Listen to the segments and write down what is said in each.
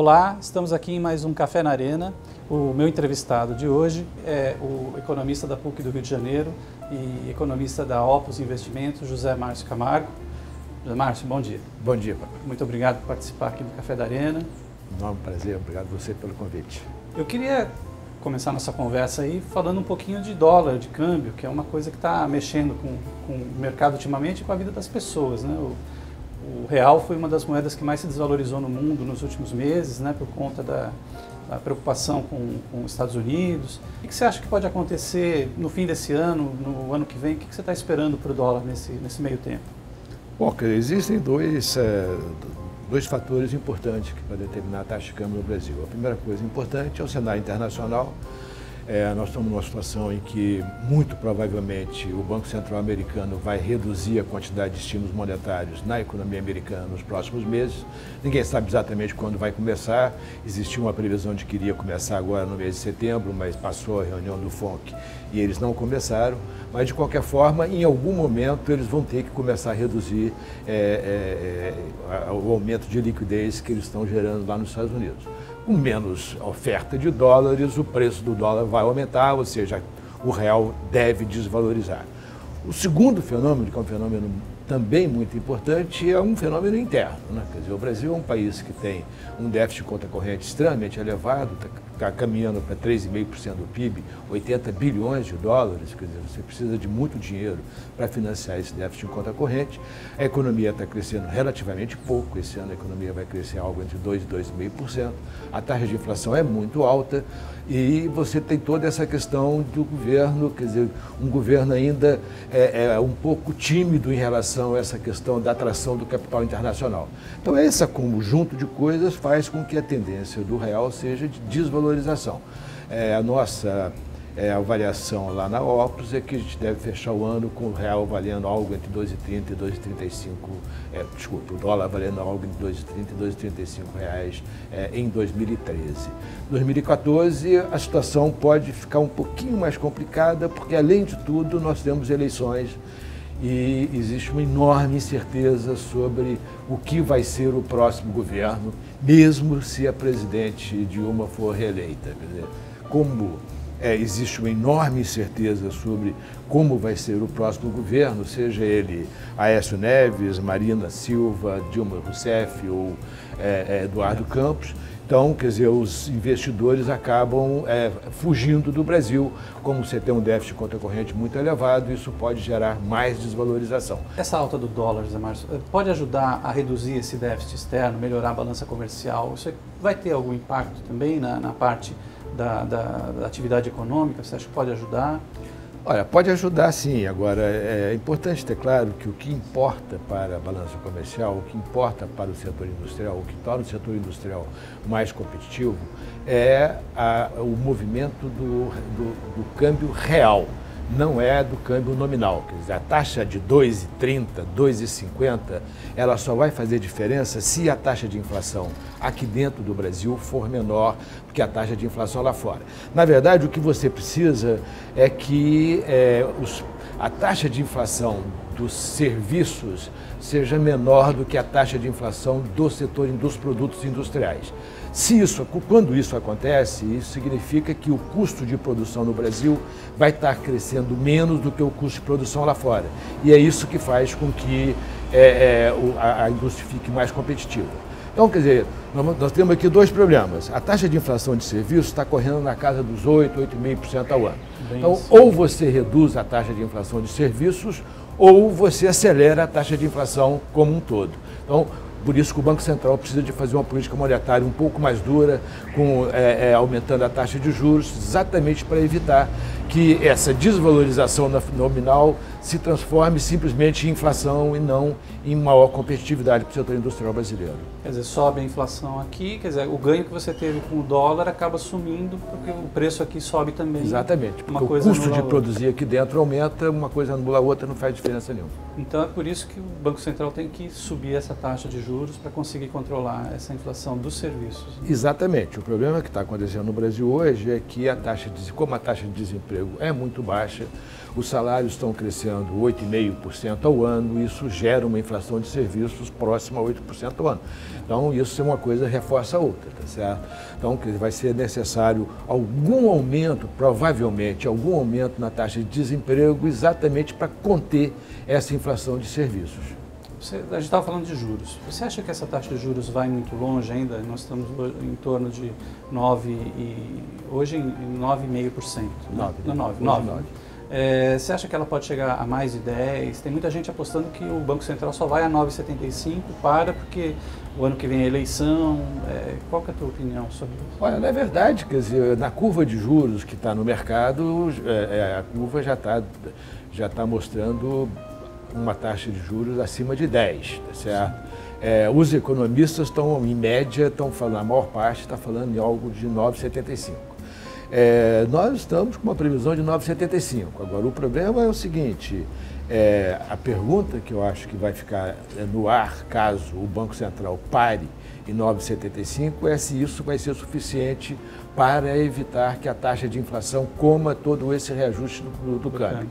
Olá, estamos aqui em mais um Café na Arena. O meu entrevistado de hoje é o economista da PUC do Rio de Janeiro e economista da Opus Investimentos, José Márcio Camargo. José Márcio, bom dia. Bom dia, Pablo. Muito obrigado por participar aqui do Café da Arena. Enorme prazer, obrigado a você pelo convite. Eu queria começar nossa conversa aí falando um pouquinho de dólar, de câmbio, que é uma coisa que está mexendo com o mercado ultimamente e com a vida das pessoas, né? O real foi uma das moedas que mais se desvalorizou no mundo nos últimos meses, né, por conta da preocupação com os Estados Unidos. O que você acha que pode acontecer no fim desse ano, no ano que vem? O que você está esperando para o dólar nesse meio tempo? Bom, existem dois fatores importantes que podem determinar a taxa de câmbio no Brasil. A primeira coisa importante é o cenário internacional. Nós estamos numa situação em que, muito provavelmente, o Banco Central americano vai reduzir a quantidade de estímulos monetários na economia americana nos próximos meses. Ninguém sabe exatamente quando vai começar. Existia uma previsão de que iria começar agora no mês de setembro, mas passou a reunião do FONC e eles não começaram. Mas, de qualquer forma, em algum momento, eles vão ter que começar a reduzir o aumento de liquidez que eles estão gerando lá nos Estados Unidos. Com menos oferta de dólares, o preço do dólar vai aumentar, ou seja, o real deve desvalorizar. O segundo fenômeno, que é um fenômeno também muito importante, é um fenômeno interno, né? Quer dizer, o Brasil é um país que tem um déficit de conta corrente extremamente elevado, está caminhando para 3,5% do PIB, 80 bilhões de dólares, quer dizer, você precisa de muito dinheiro para financiar esse déficit de conta corrente. A economia está crescendo relativamente pouco, esse ano a economia vai crescer algo entre 2% e 2,5%, a taxa de inflação é muito alta e você tem toda essa questão do governo, quer dizer, um governo ainda um pouco tímido em relação a essa questão da atração do capital internacional. Então, esse conjunto de coisas faz com que a tendência do real seja de desvalorização. A nossa avaliação lá na Opus é que a gente deve fechar o ano com o real valendo algo entre 2,30 e 2,35, o dólar valendo algo entre 2,30 e 2,35 reais em 2013. 2014, a situação pode ficar um pouquinho mais complicada, porque, além de tudo, nós temos eleições e existe uma enorme incerteza sobre o que vai ser o próximo governo, mesmo se a presidente Dilma for reeleita. Quer dizer, como existe uma enorme incerteza sobre como vai ser o próximo governo, seja ele Aécio Neves, Marina Silva, Dilma Rousseff ou Eduardo Campos. Então, quer dizer, os investidores acabam fugindo do Brasil. Como você tem um déficit de conta corrente muito elevado, isso pode gerar mais desvalorização. Essa alta do dólar, José Márcio, pode ajudar a reduzir esse déficit externo, melhorar a balança comercial? Isso vai ter algum impacto também na parte da atividade econômica? Você acha que pode ajudar? Olha, pode ajudar sim. Agora, é importante ter claro que o que importa para a balança comercial, o que importa para o setor industrial, o que torna o setor industrial mais competitivo é o movimento do câmbio real, não é do câmbio nominal. Quer dizer, a taxa de 2,30, 2,50, ela só vai fazer diferença se a taxa de inflação aqui dentro do Brasil for menor do que a taxa de inflação lá fora. Na verdade, o que você precisa é que a taxa de inflação dos serviços seja menor do que a taxa de inflação do setor dos produtos industriais. Quando isso acontece, isso significa que o custo de produção no Brasil vai estar crescendo menos do que o custo de produção lá fora. E é isso que faz com que a indústria fique mais competitiva. Então, quer dizer, nós temos aqui dois problemas. A taxa de inflação de serviços está correndo na casa dos 8%, 8,5% ao ano. Então, ou você reduz a taxa de inflação de serviços, ou você acelera a taxa de inflação como um todo. Então, por isso que o Banco Central precisa de fazer uma política monetária um pouco mais dura, aumentando a taxa de juros, exatamente para evitar que essa desvalorização nominal se transforme simplesmente em inflação e não em maior competitividade para o setor industrial brasileiro. Quer dizer, sobe a inflação aqui, quer dizer, o ganho que você teve com o dólar acaba sumindo porque o preço aqui sobe também. Exatamente, porque o custo de produzir aqui dentro aumenta, uma coisa anula a outra, não faz diferença nenhuma. Então é por isso que o Banco Central tem que subir essa taxa de juros para conseguir controlar essa inflação dos serviços. Exatamente. O problema que está acontecendo no Brasil hoje é que como a taxa de desemprego é muito baixa, os salários estão crescendo 8,5% ao ano, isso gera uma inflação de serviços próxima a 8% ao ano. Então, isso é uma coisa reforça a outra, tá certo? Então, vai ser necessário algum aumento, provavelmente, algum aumento na taxa de desemprego exatamente para conter essa inflação de serviços. A gente estava falando de juros. Você acha que essa taxa de juros vai muito longe ainda? Nós estamos em torno de 9%, hoje em 9,5%. 9%. Você acha que ela pode chegar a mais de 10%? Tem muita gente apostando que o Banco Central só vai a 9,75%, porque o ano que vem é eleição. Qual que é a tua opinião sobre isso? Olha, na verdade, quer dizer, na curva de juros que está no mercado, a curva já está mostrando uma taxa de juros acima de 10%, tá certo? Os economistas estão, em média, falando, a maior parte está falando em algo de 9,75%. Nós estamos com uma previsão de 9,75. Agora, o problema é o seguinte, a pergunta que eu acho que vai ficar no ar caso o Banco Central pare em 9,75 é se isso vai ser suficiente para evitar que a taxa de inflação coma todo esse reajuste do câmbio.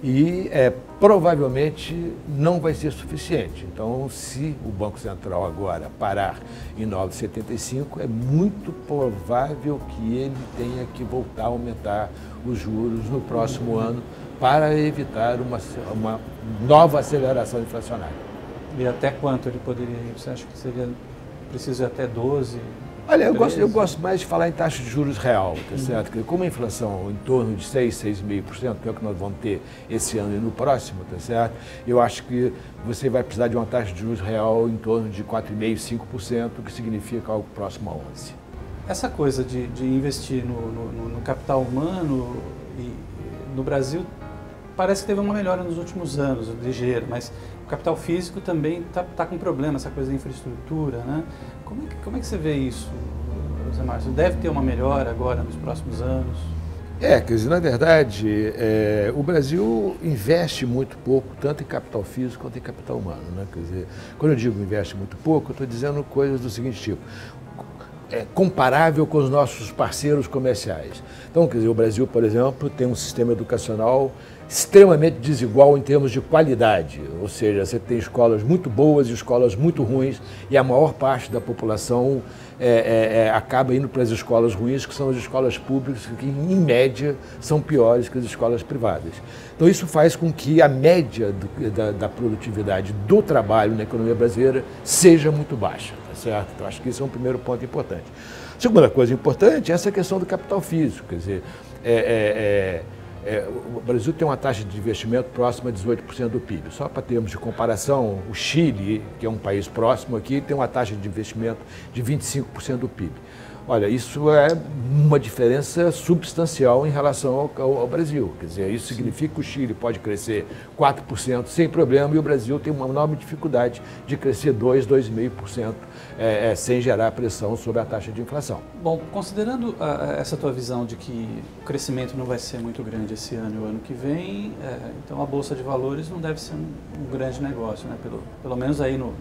E provavelmente não vai ser suficiente. Então, se o Banco Central agora parar em 9,75, é muito provável que ele tenha que voltar a aumentar os juros no próximo ano para evitar uma nova aceleração inflacionária. E até quanto ele poderia ir? Você acha que seria preciso ir até 12%? Olha, eu gosto mais de falar em taxa de juros real, tá certo? Porque como a inflação em torno de 6,5%, que é o que nós vamos ter esse ano e no próximo, tá certo? Eu acho que você vai precisar de uma taxa de juros real em torno de 4,5%, 5%, que significa algo próximo a 11%. Essa coisa de investir no capital humano no Brasil parece que teve uma melhora nos últimos anos, ligeira, mas o capital físico também está com problema, essa coisa da infraestrutura, né? Como é que você vê isso, José Márcio? Deve ter uma melhora agora nos próximos anos? Quer dizer, na verdade, o Brasil investe muito pouco, tanto em capital físico quanto em capital humano, né? Quer dizer, quando eu digo investe muito pouco, eu estou dizendo coisas do seguinte tipo, comparável com os nossos parceiros comerciais. Então, quer dizer, o Brasil, por exemplo, tem um sistema educacional extremamente desigual em termos de qualidade, ou seja, você tem escolas muito boas e escolas muito ruins, e a maior parte da população acaba indo para as escolas ruins, que são as escolas públicas, que em média são piores que as escolas privadas. Então isso faz com que a média da produtividade do trabalho na economia brasileira seja muito baixa, tá certo? Então acho que isso é um primeiro ponto importante. Segunda coisa importante é essa questão do capital físico, quer dizer, o Brasil tem uma taxa de investimento próxima a 18% do PIB. Só para termos de comparação, o Chile, que é um país próximo aqui, tem uma taxa de investimento de 25% do PIB. Olha, isso é uma diferença substancial em relação ao Brasil. Quer dizer, isso significa que o Chile pode crescer 4% sem problema e o Brasil tem uma enorme dificuldade de crescer 2,5% sem gerar pressão sobre a taxa de inflação. Bom, considerando essa tua visão de que o crescimento não vai ser muito grande esse ano e o ano que vem, então a Bolsa de Valores não deve ser um grande negócio, né? Pelo menos aí no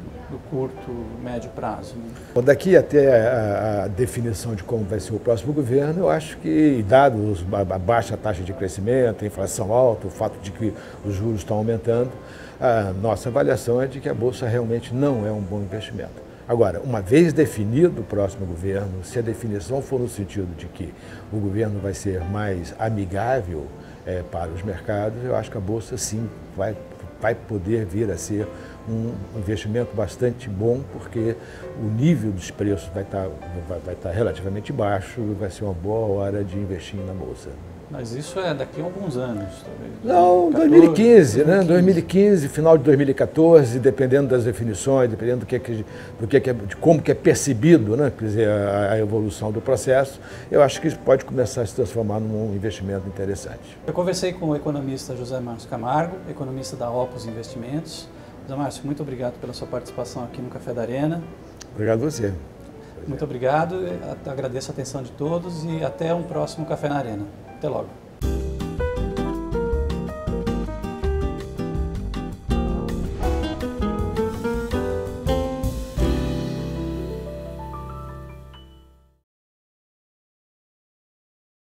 curto, médio prazo. Né? Bom, daqui até a definição de como vai ser o próximo governo, eu acho que, dados a baixa taxa de crescimento, a inflação alta, o fato de que os juros estão aumentando, a nossa avaliação é de que a Bolsa realmente não é um bom investimento. Agora, uma vez definido o próximo governo, se a definição for no sentido de que o governo vai ser mais amigável para os mercados, eu acho que a Bolsa sim vai poder vir a ser um investimento bastante bom, porque o nível dos preços vai estar relativamente baixo e vai ser uma boa hora de investir na Bolsa. Mas isso é daqui a alguns anos, talvez? Não, 2015, né? 2015, final de 2014, dependendo das definições, dependendo de como que é percebido, né? Quer dizer, a evolução do processo, eu acho que isso pode começar a se transformar num investimento interessante. Eu conversei com o economista José Márcio Camargo, economista da Opus Investimentos. José Márcio, muito obrigado pela sua participação aqui no Café da Arena. Obrigado a você. Muito obrigado, agradeço a atenção de todos e até um próximo Café na Arena. Até logo.